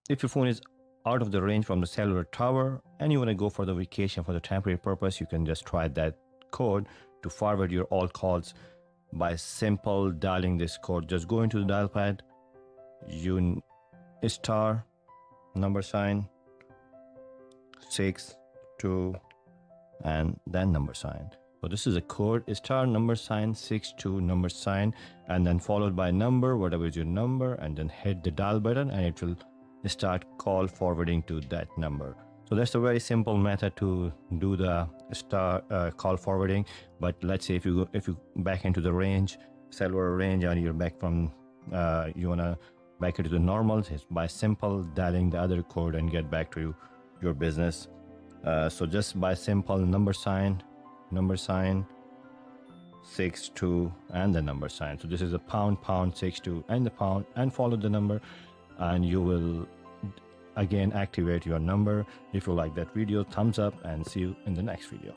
If your phone is out of the range from the cellular tower and you want to go for the vacation for the temporary purpose, you can just try that code to forward your all calls by simple dialing this code. Just go into the dial pad, you star number sign 62 and then number sign. So this is a code, star number sign 62 number sign, and then followed by number, whatever is your number, and then hit the dial button and it will start call forwarding to that number. So that's a very simple method to do the star call forwarding. But let's say if you back into the range, cellular range, and you're back from you wanna back into the normal, it's by simple dialing the other code and get back to your business. So just by simple number sign 62 and the number sign. So this is a pound 62 and the pound, and follow the number, and you will again activate your number. If you like that video, thumbs up, and see you in the next video.